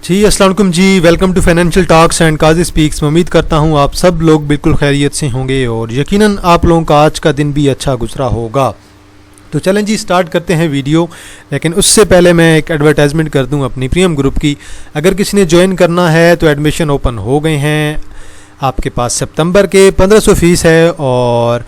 जी अस्सलाम वालेकुम जी, welcome to financial talks and Kazi speaks. मैं उम्मीद करता हूँ आप सब लोग बिल्कुल खैरियत से होंगे और यकीनन आप लोगों का आज का दिन भी अच्छा गुजरा होगा। तो चलें जी, स्टार्ट करते हैं वीडियो। लेकिन उससे पहले मैं एक एडवर्टाइजमेंट कर दूं अपनी प्रीमियम ग्रुप की। अगर किसी ने ज्वाइन करना है तो एडमिशन ओपन हो गए हैं। आपके पास सितंबर के 1500 फीस है और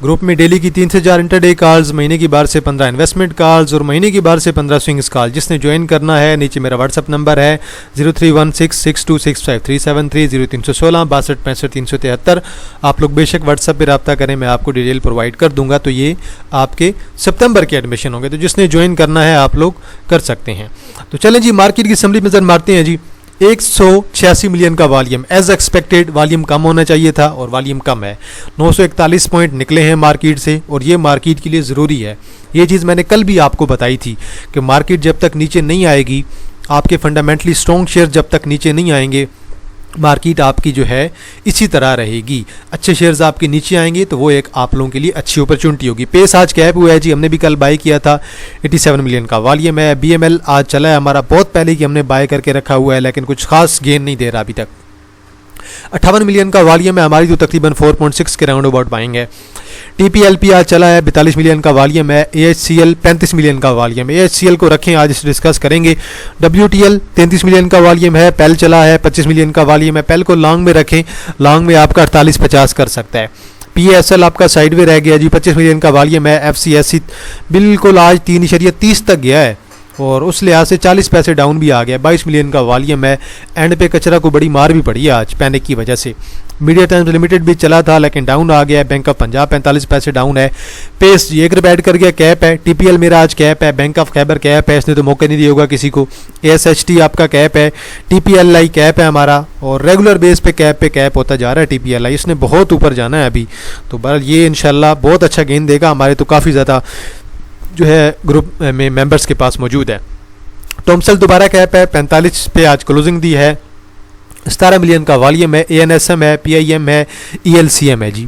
ग्रुप में डेली की 3 से 4 इंटरडे कॉल्स, महीने की बार से 15 इन्वेस्टमेंट कॉल्स और महीने की बार से 15 स्विंग्स कॉल। जिसने ज्वाइन करना है, नीचे मेरा व्हाट्सअप नंबर है 031662653730 0316 62 65 373। आप लोग बेशक व्हाट्सअप पे रब्ता करें, मैं आपको डिटेल प्रोवाइड कर दूंगा। तो ये आपके सितंबर के एडमिशन होंगे, तो जिसने ज्वाइन करना है आप लोग कर सकते हैं। तो चलें जी, मार्केट की समरी नज़र मारते हैं जी। 186 मिलियन का वॉल्यूम, एज एक्सपेक्टेड वॉल्यूम कम होना चाहिए था और वॉल्यूम कम है। 941 पॉइंट निकले हैं मार्केट से और ये मार्केट के लिए ज़रूरी है। ये चीज़ मैंने कल भी आपको बताई थी कि मार्केट जब तक नीचे नहीं आएगी, आपके फंडामेंटली स्ट्रॉन्ग शेयर जब तक नीचे नहीं आएंगे, मार्केट आपकी जो है इसी तरह रहेगी। अच्छे शेयर्स आपके नीचे आएंगे तो वो एक आप लोगों के लिए अच्छी अपॉर्चुनिटी होगी। पेस आज कैप हुआ है जी, हमने भी कल बाय किया था। 87 मिलियन का वॉल्यूम है। BML आज चला है हमारा, बहुत पहले कि हमने बाय करके रखा हुआ है, लेकिन कुछ खास गेन नहीं दे रहा अभी तक। 58 मिलियन का वॉल्यूम है हमारी, तो तकरीबन 4.6 के राउंड अबाउट बाइंग है। TPLP आज चला है, 42 मिलियन का वॉल्यूम है। AHCL 35 मिलियन का वॉल्यूम है। AHCL को रखें, आज इसे डिस्कस करेंगे। WTL 33 मिलियन का वॉल्यूम है। पेल चला है, 25 मिलियन का वॉल्यूम है। पेल को लॉन्ग में रखें, लॉन्ग में आपका 48-50 कर सकता है। PSL आपका साइडवे रह गया जी, 25 मिलियन का वॉल्यूम है। FCSC बिल्कुल आज 3.30 तक गया है और उस लिहाज से 40 पैसे डाउन भी आ गया। 22 मिलियन का वॉल्यूम है। एंड पे कचरा को बड़ी मार भी पड़ी है आज पैनिक की वजह से। मीडिया टाइम्स लिमिटेड भी चला था लेकिन डाउन आ गया है। बैंक ऑफ पंजाब 45 पैसे डाउन है। पेस जी 1 रुपये ऐड कर गया, कैप है। TPL मेरा आज कैप है। बैंक ऑफ खैबर कैप है, इसने तो मौका नहीं दिया होगा किसी को। ASHT आपका कैप है। TPLI कैप है हमारा और रेगुलर बेस पे कैप होता जा रहा है। TPLI इसने बहुत ऊपर जाना है अभी, तो बहरहाल ये इंशाल्लाह बहुत अच्छा गेन देगा हमारे, तो काफ़ी ज़्यादा जो है ग्रुप में मेंबर्स के पास मौजूद है। टॉमसेल दोबारा कैप है, 45 पे आज क्लोजिंग दी है। 17 मिलियन का वॉल्यूम है। ANSM है, PIM है, ELCM है जी।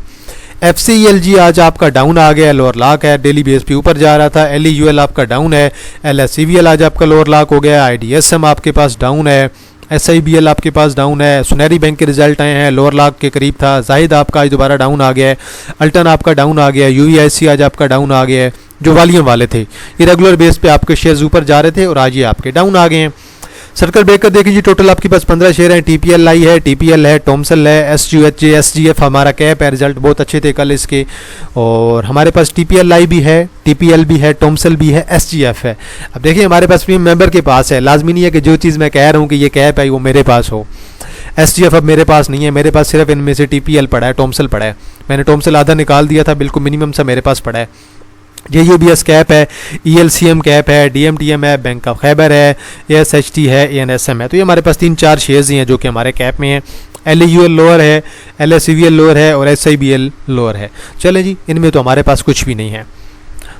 FCELG आज आपका डाउन आ गया, लोअर लॉक है। डेली बेस पे ऊपर जा रहा था। LEUL आपका डाउन है। LSCVL आज आपका लोअर लॉक हो गया। IDSM आपके पास डाउन है। SIBL आपके पास डाउन है। सुनहरी बैंक के रिजल्ट आए हैं, लोअर लॉक के करीब था। जाहिद आपका आज दोबारा डाउन आ गया है। अल्टन आपका डाउन आ गया है। UEIC आज आपका डाउन आ गया है। जो वॉल्यूम वाले थे ये रेगुलर बेस पे आपके शेयर्स ऊपर जा रहे थे और आज ये आपके डाउन आ गए हैं। सर्कल ब्रेकर देख लीजिए, टोटल आपके पास 15 शेयर हैं। TPLI है, TPL है, टॉमसेल है, SGH SGF हमारा कैप है। रिजल्ट बहुत अच्छे थे कल इसके, और हमारे पास TPLI भी है, TPL भी है, टॉमसेल भी है, SGF है। अब देखिए हमारे पास प्रीमियम मेंबर के पास है, लाजमी नहीं है कि जो चीज़ मैं कह रहा हूँ कि ये कैप है वो मेरे पास हो। SGF अब मेरे पास नहीं है, मेरे पास सिर्फ इनमें से TPL पड़ा है, टॉमसेल पड़ा है। मैंने टॉमसेल आधा निकाल दिया था, बिल्कुल मिनिमम सा मेरे पास पड़ा है। UBS कैप है, ELCM कैप है, DMTM है, बैंक ऑफ खैबर है, ASHT है, ANSM है। तो ये हमारे पास 3-4 शेयर्स ही हैं जो कि हमारे कैप में हैं। LEUL लोअर है, LSCVL लोअर है और SIBL लोअर है। चलें जी, इनमें तो हमारे पास कुछ भी नहीं है।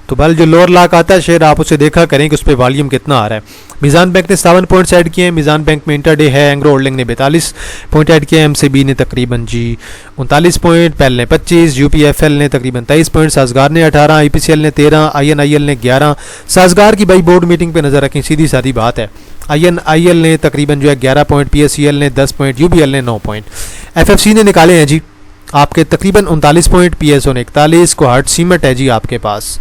तो बल जो लोअर लॉक आता है शेयर, आप उसे देखा करें कि उस पर वॉल्यूम कितना आ रहा है। मीज़ान बैंक ने 57 पॉइंट्स ऐड किए हैं। मीज़ान बैंक में इंटरडे है। एंग्रो होल्डिंग ने 42 पॉइंट ऐड किए हैं। MCB ने तकरीबन जी 39 पॉइंट, पेल ने 25, UPFL ने तकरीबन 23 पॉइंट, साजगार ने 18, IPCL ने 13, INIL ने 11। साजगार की भाई बोर्ड मीटिंग पर नज़र रखें, सीधी सादी बात है। INIL ने तकरीबन जो है 11 पॉइंट, PSCL ने 10 पॉइंट, UBL ने 9 पॉइंट। FFC ने निकाले हैं जी आपके तकरीबन 39 पॉइंट, PSO ने 41, कोहाट सीमेंट है जी आपके पास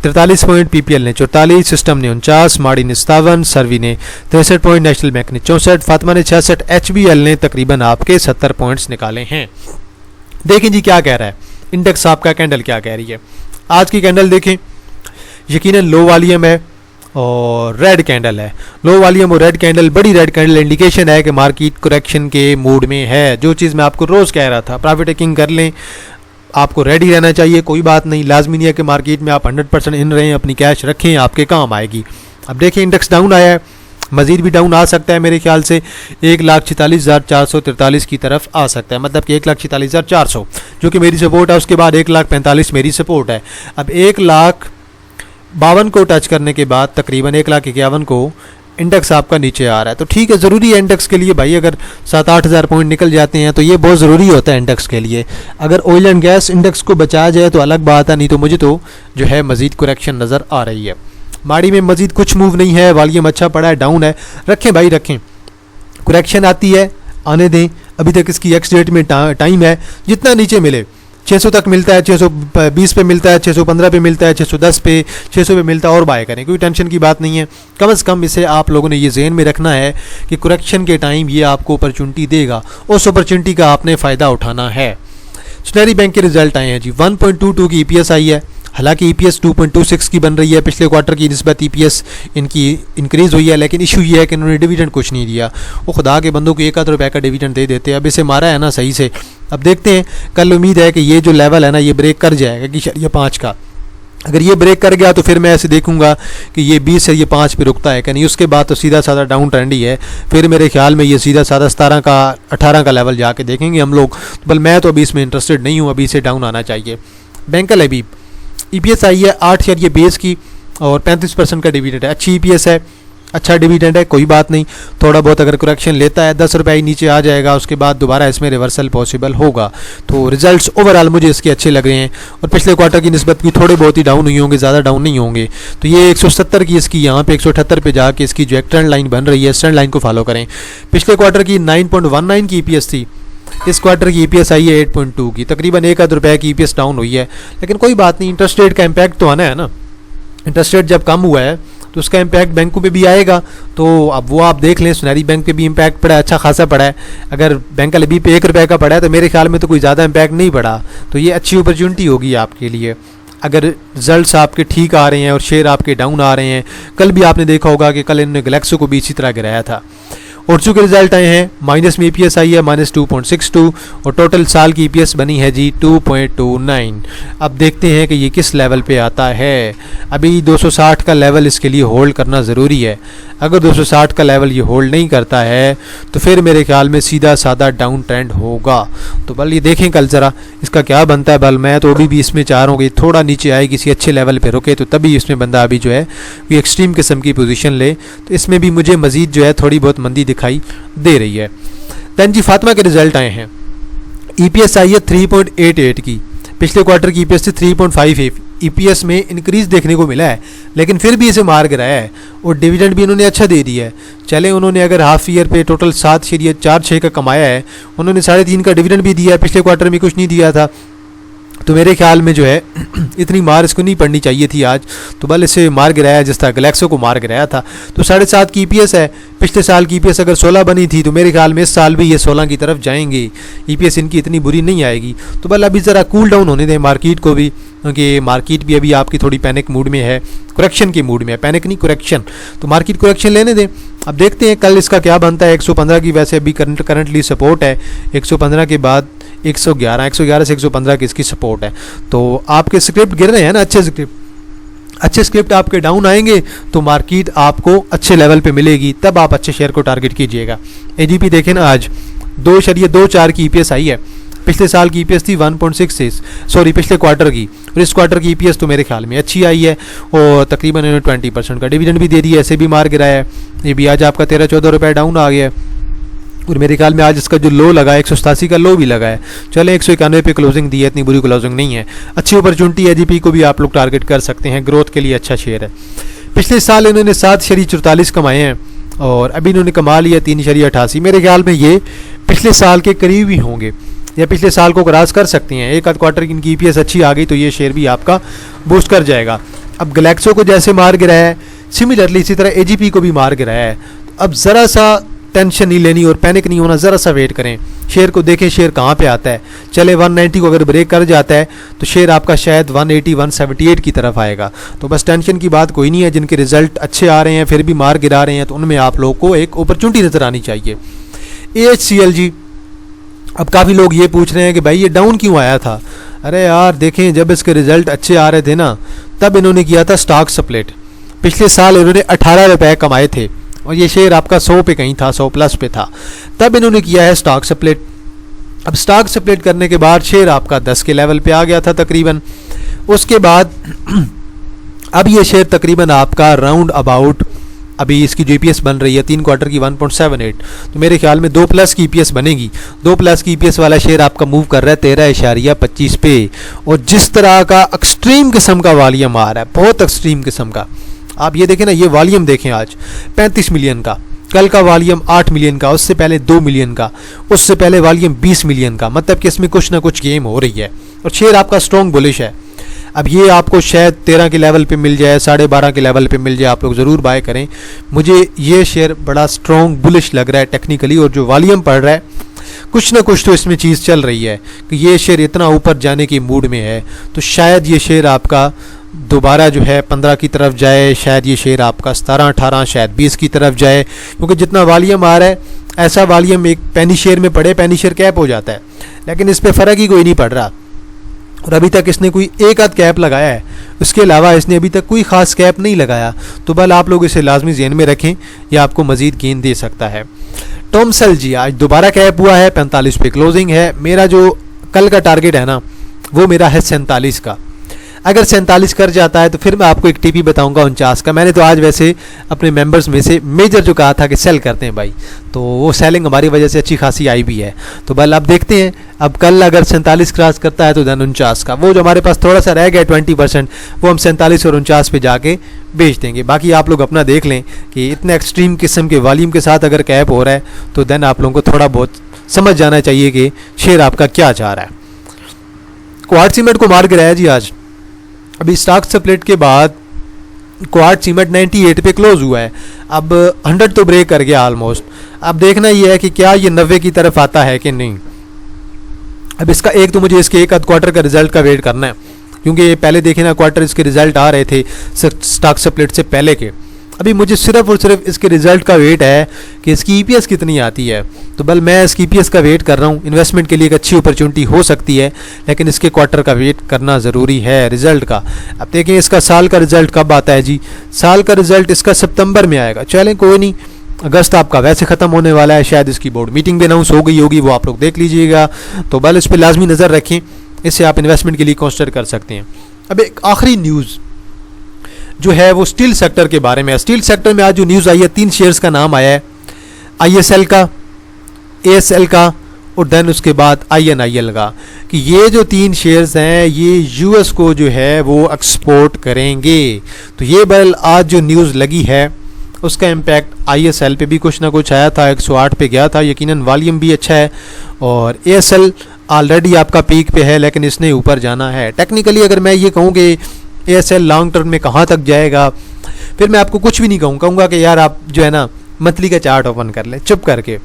43 पॉइंट, PPL ने 44, सिस्टम ने 49, माड़ी ने 57, सर्वी ने 63 पॉइंट, नेशनल बैंक ने 64, फातिमा ने 66, HBL ने तकरीबन आपके 70 पॉइंट्स निकाले हैं। देखें जी क्या कह रहा है इंडेक्स, आपका कैंडल क्या कह रही है। आज की कैंडल देखें, यकीनन लो वॉल्यूम है और रेड कैंडल है। लो वॉल्यूम और रेड कैंडल, बड़ी रेड कैंडल इंडिकेशन है कि मार्केट करेक्शन के मूड में है। जो चीज़ मैं आपको रोज़ कह रहा था, प्रॉफिट टेकिंग कर लें, आपको रेडी रहना चाहिए। कोई बात नहीं, लाजमी नहीं है कि मार्केट में आप 100% इन रहें, अपनी कैश रखें, आपके काम आएगी। अब देखिए इंडेक्स डाउन आया है, मज़ीद भी डाउन आ सकता है मेरे ख्याल से 1,46,443 की तरफ आ सकता है। मतलब कि 1,46,400 जो कि मेरी सपोर्ट है, उसके बाद 1,45,000 मेरी सपोर्ट है। अब 1,52,000 को टच करने के बाद तकरीबन 1,51,000 को इंडेक्स आपका नीचे आ रहा है। तो ठीक है, ज़रूरी है इंडेक्स के लिए भाई, अगर 7-8 हज़ार पॉइंट निकल जाते हैं तो ये बहुत ज़रूरी होता है इंडेक्स के लिए। अगर ऑयल एंड गैस इंडेक्स को बचाया जाए तो अलग बात है, नहीं तो मुझे तो जो है मज़ीद करेक्शन नज़र आ रही है। माड़ी में मज़ीद कुछ मूव नहीं है, वॉल्यूम अच्छा पड़ा है, डाउन है, रखें भाई रखें। करेक्शन आती है, आने दें, अभी तक इसकी एक्स डेट में टाइम है, जितना नीचे मिले 600 तक मिलता है, 620 पे मिलता है, 615 पे मिलता है, 610 पे, 600 पे मिलता है, और बाय करें, कोई टेंशन की बात नहीं है। कम से कम इसे आप लोगों ने ये ज़हन में रखना है कि करेक्शन के टाइम ये आपको अपॉर्चुनिटी देगा, उस अपॉर्चुनिटी का आपने फ़ायदा उठाना है। सुनहरी बैंक के रिजल्ट आए हैं जी, 1.22 की ईपीएस आई है, हालांकि ईपीएस 2.26 की बन रही है, पिछले क्वार्टर की निस्बत ईपीएस इनकी इंक्रीज़ हुई है, लेकिन इशू ये है कि इन्होंने डिविडेंड कुछ नहीं दिया। वो खुदा के बंदों को 1 रुपये का डिविडेंड दे देते हैं। अब इसे मारा है ना सही से, अब देखते हैं, कल उम्मीद है कि ये जो लेवल है ना ये ब्रेक कर जाएगा कि ये 5 का, अगर ये ब्रेक कर गया तो फिर मैं ऐसे देखूंगा कि ये 20 से ये 5 पे रुकता है कि नहीं, उसके बाद तो सीधा साधा डाउन ट्रेंड ही है। फिर मेरे ख्याल में ये सीधा साधा 17 का 18 का लेवल जाके देखेंगे हम लोग। बल मैं तो अभी इसमें इंटरेस्टेड नहीं हूँ, अभी इसे डाउन आना चाहिए। बैंकल अभी ईपीएस आई है 8 शेयर ये बेस की, और 35% का डिविडेंड है, अच्छी ईपीएस है, अच्छा डिविडेंड है, कोई बात नहीं। थोड़ा बहुत अगर करेक्शन लेता है 10 रुपये ही नीचे आ जाएगा, उसके बाद दोबारा इसमें रिवर्सल पॉसिबल होगा। तो रिजल्ट्स ओवरऑल मुझे इसके अच्छे लग रहे हैं, और पिछले क्वार्टर की निस्बत भी थोड़े बहुत ही डाउन हुई होंगे, ज़्यादा डाउन नहीं होंगे। तो ये 170 की इसकी यहाँ पे 178 पे जाके इसकी जो एक ट्रेंड लाइन बन रही है, इस ट्रेंड लाइन को फॉलो करें। पिछले क्वार्टर की 9.19 की ईपीएस थी, इस क्वार्टर की ईपीएस आई है 8.2 की, तकरीबन 1 रुपये की ईपीएस डाउन हुई है, लेकिन कोई बात नहीं, इंटरेस्ट रेट का इम्पैक्ट तो आना है ना। इंटरेस्ट रेट जब कम हुआ है तो उसका इम्पैक्ट बैंकों पे भी आएगा। तो अब वो आप देख लें, सुनहरी बैंक पे भी इम्पैक्ट पड़ा है, अच्छा खासा पड़ा है। अगर बैंक अभी पे 1 रुपये का पड़ा है तो मेरे ख्याल में तो कोई ज़्यादा इम्पैक्ट नहीं पड़ा, तो ये अच्छी अपॉर्चुनिटी होगी आपके लिए। अगर रिजल्ट्स आपके ठीक आ रहे हैं और शेयर आपके डाउन आ रहे हैं, कल भी आपने देखा होगा कि कल इन्होंने गैलेक्सो को भी इसी तरह गिराया था। ओर्सो के रिजल्ट आए हैं, माइनस में ईपीएस आई है -2.62, और टोटल साल की ईपीएस बनी है जी 2.29। अब देखते हैं कि ये किस लेवल पे आता है। अभी 260 का लेवल इसके लिए होल्ड करना ज़रूरी है। अगर 260 का लेवल ये होल्ड नहीं करता है तो फिर मेरे ख्याल में सीधा साधा डाउन ट्रेंड होगा। तो बल ये देखें कल ज़रा इसका क्या बनता है। बल मैं तो अभी भी इसमें चाह रहा हूँ कि थोड़ा नीचे आए, किसी अच्छे लेवल पे रुके, तो तभी इसमें बंदा अभी जो है वो एक्सट्रीम किस्म की पोजीशन ले। तो इसमें भी मुझे मज़ीद जो है थोड़ी बहुत मंदी दिखाई दे रही है। दैन जी फातिमा के रिजल्ट आए हैं, ईपीएस आई है 3.88 की, पिछले क्वार्टर की ईपीएस थी 3.58। ईपीएस में इंक्रीज देखने को मिला है, लेकिन फिर भी इसे मार गिराया है, और डिविडेंड भी इन्होंने अच्छा दे दिया है। चले उन्होंने अगर हाफ ईयर पे टोटल 7 शेयर या 4-6 का कमाया है, उन्होंने 3.5 का डिविडेंड भी दिया है, पिछले क्वार्टर में कुछ नहीं दिया था। तो मेरे ख्याल में जो है इतनी मार इसको नहीं पड़नी चाहिए थी आज, तो बल इसे मार गिराया जिस तरह गैलेक्सो को मार गिराया था। तो 7.5 की ईपीएस है, पिछले साल की ईपीएस अगर 16 बनी थी तो मेरे ख्याल में इस साल भी ये 16 की तरफ जाएंगे, ईपीएस इनकी इतनी बुरी नहीं आएगी। तो बल अभी ज़रा कूल डाउन होने दें मार्केट को भी, क्योंकि मार्केट भी अभी आपकी थोड़ी पैनिक मूड में है, करेक्शन के मूड में है, पैनिक नहीं करेक्शन। तो मार्केट करेक्शन लेने दें। अब देखते हैं कल इसका क्या बनता है। 115 की वैसे अभी करंटली सपोर्ट है, 115 के बाद 111 से 115 की इसकी सपोर्ट है। तो आपके स्क्रिप्ट गिर रहे हैं ना, अच्छे स्क्रिप्ट आपके डाउन आएंगे तो मार्केट आपको अच्छे लेवल पे मिलेगी, तब आप अच्छे शेयर को टारगेट कीजिएगा। एजीपी देखें ना, आज 2.24 की ईपीएस आई है, पिछले साल की ईपीएस थी 1.66, सॉरी पिछले क्वार्टर की, और इस क्वार्टर की ईपीएस तो मेरे ख्याल में अच्छी आई है, और तकरीबन इन्होंने 20% का डिविडेंड भी दे दिया, ऐसे भी मार गिराया है। ये भी आज आपका 13-14 रुपये डाउन आ गया है, और मेरे ख्याल में आज इसका जो लो लगा है 187 का लो भी लगा है। चले 191 पे क्लोजिंग दी है, इतनी बुरी क्लोजिंग नहीं है, अच्छी अपॉर्चुनिटी है। एजीपी को भी आप लोग टारगेट कर सकते हैं, ग्रोथ के लिए अच्छा शेयर है। पिछले साल इन्होंने 7.44 कमाए हैं, और अभी इन्होंने कमा लिया 3.88। मेरे ख्याल में ये पिछले साल के करीब ही होंगे, या पिछले साल को क्रॉस कर सकती हैं। एक आध क्वार्टर की इनकी ईपीएस अच्छी आ गई तो ये शेयर भी आपका बूस्ट कर जाएगा। अब गैलेक्सो को जैसे मार गिराया है, सिमिलरली इसी तरह एजीपी को भी मार गिराया है। अब ज़रा सा टेंशन नहीं लेनी और पैनिक नहीं होना, ज़रा सा वेट करें, शेयर को देखें शेयर कहाँ पे आता है। चले 190 को अगर ब्रेक कर जाता है तो शेयर आपका शायद 180-178 की तरफ आएगा। तो बस टेंशन की बात कोई नहीं है। जिनके रिजल्ट अच्छे आ रहे हैं फिर भी मार गिरा रहे हैं, तो उनमें आप लोग को एक अपॉर्चुनिटी नज़र आनी चाहिए। AHCLG, अब काफ़ी लोग ये पूछ रहे हैं कि भाई ये डाउन क्यों आया था। अरे यार देखें, जब इसके रिजल्ट अच्छे आ रहे थे ना, तब इन्होंने किया था स्टॉक स्प्लिट। पिछले साल इन्होंने 18 रुपये कमाए थे, और ये शेयर आपका 100 पे कहीं था, 100+ पे था, तब इन्होंने किया है स्टॉक स्प्लिट। अब स्टॉक स्प्लिट करने के बाद शेयर आपका 10 के लेवल पे आ गया था तकरीबन। उसके बाद अब ये शेयर तकरीबन आपका राउंड अबाउट, अभी इसकी जो ईपीएस बन रही है 3 क्वार्टर की 1.78, तो मेरे ख्याल में 2+ की ईपीएस बनेगी। 2+ की ईपीएस वाला शेयर आपका मूव कर रहा है 13.25 पे, और जिस तरह का एक्सट्रीम किस्म का वॉल्यूम आ रहा है, बहुत एक्सट्रीम किस्म का, आप ये देखें ना, ये वॉल्यूम देखें आज 35 मिलियन का, कल का वॉल्यूम 8 मिलियन का, उससे पहले 2 मिलियन का, उससे पहले वॉल्यूम 20 मिलियन का, मतलब कि इसमें कुछ ना कुछ गेम हो रही है और शेयर आपका स्ट्रॉन्ग बुलिश है। अब ये आपको शायद 13 के लेवल पे मिल जाए, 12.5 के लेवल पे मिल जाए, आप लोग ज़रूर बाय करें। मुझे ये शेयर बड़ा स्ट्रॉन्ग बुलिश लग रहा है टेक्निकली, और जो वॉल्यूम पड़ रहा है कुछ ना कुछ तो इसमें चीज़ चल रही है कि ये शेयर इतना ऊपर जाने की मूड में है, तो शायद ये शेयर आपका दोबारा जो है 15 की तरफ जाए, शायद ये शेयर आपका 17-18, शायद 20 की तरफ जाए, क्योंकि जितना वॉल्यूम आ रहा है ऐसा वॉल्यूम एक पेनी शेयर में पड़े, पेनी शेयर कैप हो जाता है, लेकिन इस पर फ़र्क ही कोई नहीं पड़ रहा। और अभी तक इसने कोई एक आध कैप लगाया है, उसके अलावा इसने अभी तक कोई ख़ास कैप नहीं लगाया, तो बल आप लोग इसे लाजमी ज़हन में रखें, यह आपको मज़ीद गेंद दे सकता है। टॉमसेल जी आज दोबारा कैप हुआ है, 45 पे क्लोजिंग है। मेरा जो कल का टारगेट है ना, वो मेरा है 47 का। अगर 47 कर जाता है तो फिर मैं आपको एक टीपी बताऊंगा 49 का। मैंने तो आज वैसे अपने मेंबर्स में से मेजर जो कहा था कि सेल करते हैं भाई, तो वो सेलिंग हमारी वजह से अच्छी खासी आई भी है। तो बल अब देखते हैं, अब कल अगर 47 क्रॉस करता है तो देन 49 का, वो जो हमारे पास थोड़ा सा रह गया 20%, वो हम 47 और 49 पे जाके बेच देंगे। बाकी आप लोग अपना देख लें कि इतने एक्सट्रीम किस्म के वॉल्यूम के साथ अगर कैप हो रहा है तो देन आप लोगों को थोड़ा बहुत समझ जाना चाहिए कि शेयर आपका क्या चाह रहा है। क्वार्ट्ज सीमेंट को मार गिराया जी आज। अभी स्टॉक स्प्लिट के बाद क्वार्ट्ज सीमेंट 98 पे क्लोज हुआ है, अब 100 तो ब्रेक कर गया ऑलमोस्ट। अब देखना ये है कि क्या ये 90 की तरफ आता है कि नहीं। अब इसका एक तो मुझे इसके एक आध क्वार्टर का रिजल्ट का वेट करना है, क्योंकि पहले देखे ना क्वार्टर इसके रिजल्ट आ रहे थे स्टॉक स्प्लिट से पहले के। अभी मुझे सिर्फ और सिर्फ इसके रिजल्ट का वेट है कि इसकी ईपीएस कितनी आती है, तो बल मैं इसकी ईपीएस का वेट कर रहा हूँ। इन्वेस्टमेंट के लिए एक अच्छी अपॉर्चुनिटी हो सकती है, लेकिन इसके क्वार्टर का वेट करना ज़रूरी है रिजल्ट का। अब देखें इसका साल का रिजल्ट कब आता है जी। साल का रिजल्ट इसका सितंबर में आएगा। चलें कोई नहीं, अगस्त आपका वैसे ख़त्म होने वाला है, शायद इसकी बोर्ड मीटिंग भी अनाउंस हो गई होगी, वो आप लोग देख लीजिएगा। तो बल इस पर लाजमी नज़र रखें, इससे आप इन्वेस्टमेंट के लिए कंसिडर कर सकते हैं। अब एक आखिरी न्यूज़ जो है वो स्टील सेक्टर के बारे में है। स्टील सेक्टर में आज जो न्यूज़ आई है, 3 शेयर्स का नाम आया है, ISL का, ASL का और देन उसके बाद INIL का, कि ये जो 3 शेयर्स हैं ये US को जो है वो एक्सपोर्ट करेंगे। तो ये बल आज जो न्यूज़ लगी है उसका इम्पैक्ट ISL पे भी कुछ ना कुछ आया था, 108 पे गया था, यकीनन वॉल्यूम भी अच्छा है। और ASL ऑलरेडी आपका पीक पे है, लेकिन इसने ऊपर जाना है। टेक्निकली अगर मैं ये कहूँ कि ASL लॉन्ग टर्म में कहाँ तक जाएगा, फिर मैं आपको कुछ भी नहीं कहूँगा कि यार आप जो है ना मंथली का चार्ट ओपन कर लें चुप करके,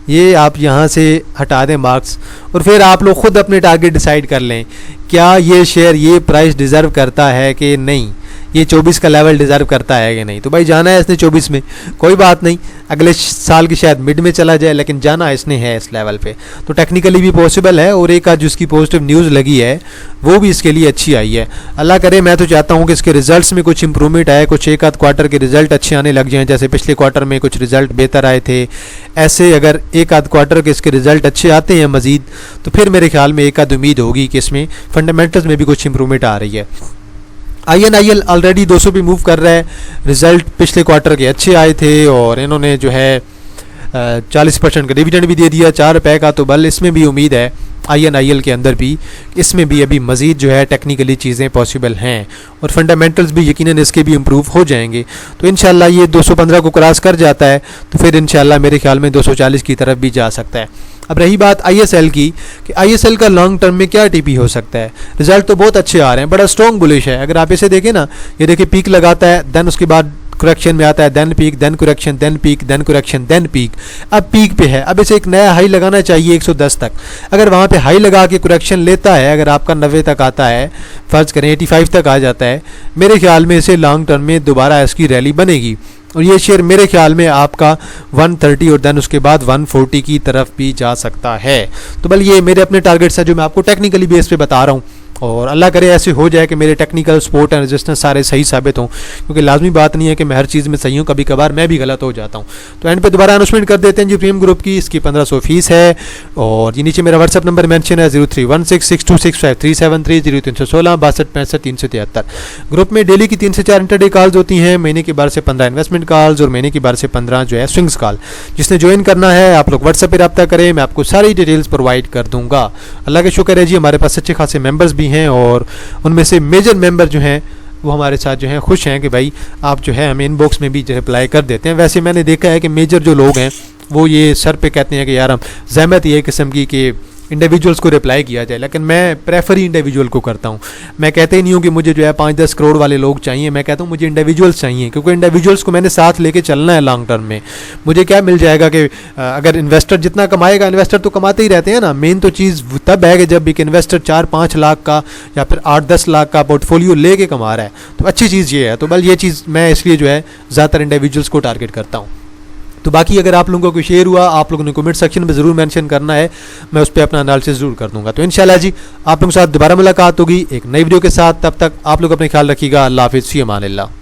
ये आप यहाँ से हटा दें मार्क्स, और फिर आप लोग खुद अपने टारगेट डिसाइड कर लें क्या ये शेयर ये प्राइस डिज़र्व करता है कि नहीं, ये 24 का लेवल डिज़र्व करता है कि नहीं। तो भाई जाना है इसने 24 में, कोई बात नहीं, अगले साल की शायद मिड में चला जाए, लेकिन जाना इसने है इस लेवल पे। तो टेक्निकली भी पॉसिबल है, और एक आज जिसकी पॉजिटिव न्यूज़ लगी है वो भी इसके लिए अच्छी आई है। अल्लाह करे, मैं तो चाहता हूँ कि इसके रिजल्ट्स में कुछ इंप्रूवमेंट आए, कुछ एक आध क्वार्टर के रिजल्ट अच्छे आने लग जाएँ, जैसे पिछले क्वार्टर में कुछ रिजल्ट बेहतर आए थे। ऐसे अगर एक आध क्वार्टर के इसके रिजल्ट अच्छे आते हैं मज़ीद, तो फिर मेरे ख्याल में एक आध उम्मीद होगी कि इसमें फंडामेंटल्स में भी कुछ इंप्रूवमेंट आ रही है। INIL ऑलरेडी 200 पे मूव कर रहा है, रिज़ल्ट पिछले क्वार्टर के अच्छे आए थे, और इन्होंने जो है 40% का डिविडेंड भी दे दिया, 4 रुपये का। तो बल इसमें भी उम्मीद है INIL के अंदर भी, इसमें भी अभी मज़ीद जो है टेक्निकली चीज़ें पॉसिबल हैं, और फंडामेंटल्स भी यकीनन इसके भी इम्प्रूव हो जाएंगे। तो इंशाल्लाह ये 215 को क्रॉस कर जाता है तो फिर इंशाल्लाह मेरे ख्याल में 240 की तरफ भी जा सकता है। अब रही बात ISL की, कि ISL का लॉन्ग टर्म में क्या टीपी हो सकता है। रिजल्ट तो बहुत अच्छे आ रहे हैं, बड़ा स्ट्रॉन्ग बुलिश है। अगर आप इसे देखें ना, ये देखिए पीक लगाता है, देन उसके बाद करेक्शन में आता है, then peak, then correction, then peak, then correction, then peak. अब पीक पे है, अब इसे एक नया हाई लगाना चाहिए 110 तक। अगर वहाँ पे हाई लगा के करेक्शन लेता है, अगर आपका 90 तक आता है, फ़र्ज़ करें 85 तक आ जाता है, मेरे ख्याल में इसे लॉन्ग टर्म में दोबारा इसकी रैली बनेगी, और ये शेयर मेरे ख्याल में आपका 130 और देन उसके बाद 140 की तरफ भी जा सकता है। तो बल ये मेरे अपने टारगेट्स हैं जो मैं आपको टेक्निकली बेस पे बता रहा हूँ, और अल्लाह करे ऐसे हो जाए कि मेरे टेक्निकल सपोर्ट एंड रेजिस्टेंस सारे सही साबित हों, क्योंकि लाजमी बात नहीं है कि मैं हर चीज़ में सही हूँ, कभी कभार मैं भी गलत हो जाता हूँ। तो एंड पे दोबारा अनाउंसमेंट कर देते हैं जी प्रीमियम ग्रुप की, इसकी 1500 फीस है, और ये नीचे मेरा व्हाट्सअप नंबर मेंशन है 031662653730 0316 6265 373। ग्रुप में डेली की 3 से 4 इंटरडे कॉल्स होती हैं, महीने की बार से 15 इन्वेस्टमेंट कॉल्स, और महीने की बार से 15 जो है स्विंग्स कॉल। जिसने ज्वाइन करना है आप लोग व्हाट्सएप पर रब्ता करें, मैं आपको सारी डिटेल्स प्रोवाइड कर दूंगा। अल्लाह का शुक्र है जी, हमारे पास अच्छे खासे मेंबर्स भी हैं, और उनमें से मेजर मेंबर जो हैं वो हमारे साथ जो है खुश हैं कि भाई आप जो है हमें इनबॉक्स में भी जो रिप्लाई कर देते हैं। वैसे मैंने देखा है कि मेजर जो लोग हैं वो ये सर पे कहते हैं कि यार हम ज़हमत ये किस्म की कि इंडिविजुअल्स को रिप्लाई किया जाए, लेकिन मैं प्रेफर ही इंडिविजुअल को करता हूँ। मैं कहते ही नहीं हूँ कि मुझे जो है 5-10 करोड़ वाले लोग चाहिए, मैं कहता हूँ मुझे इंडिविजुअल्स चाहिए, क्योंकि इंडिविजुअल्स को मैंने साथ लेके चलना है लॉन्ग टर्म में। मुझे क्या मिल जाएगा कि अगर इन्वेस्टर जितना कमाएगा, इन्वेस्टर तो कमाते ही रहते हैं ना, मेन तो चीज़ तब है कि जब एक इन्वेस्टर 4-5 लाख का या फिर 8-10 लाख का पोर्टफोलियो लेके कमा रहा है, तो अच्छी चीज़ ये है। तो बल ये चीज़ मैं इसलिए जो है ज़्यादातर इंडिविजुअल्स को टारगेट करता हूँ। तो बाकी अगर आप लोगों को कोई शेयर हुआ, आप लोगों ने कमेंट सेक्शन में ज़रूर मेंशन करना है, मैं उस पर अपना एनालिसिस ज़रूर कर दूंगा। तो इंशाल्लाह जी आप लोगों के साथ दोबारा मुलाकात होगी एक नई वीडियो के साथ। तब तक आप लोग अपने ख्याल रखिएगा। अल्लाह हाफिज़, फ़ी अमान अल्लाह।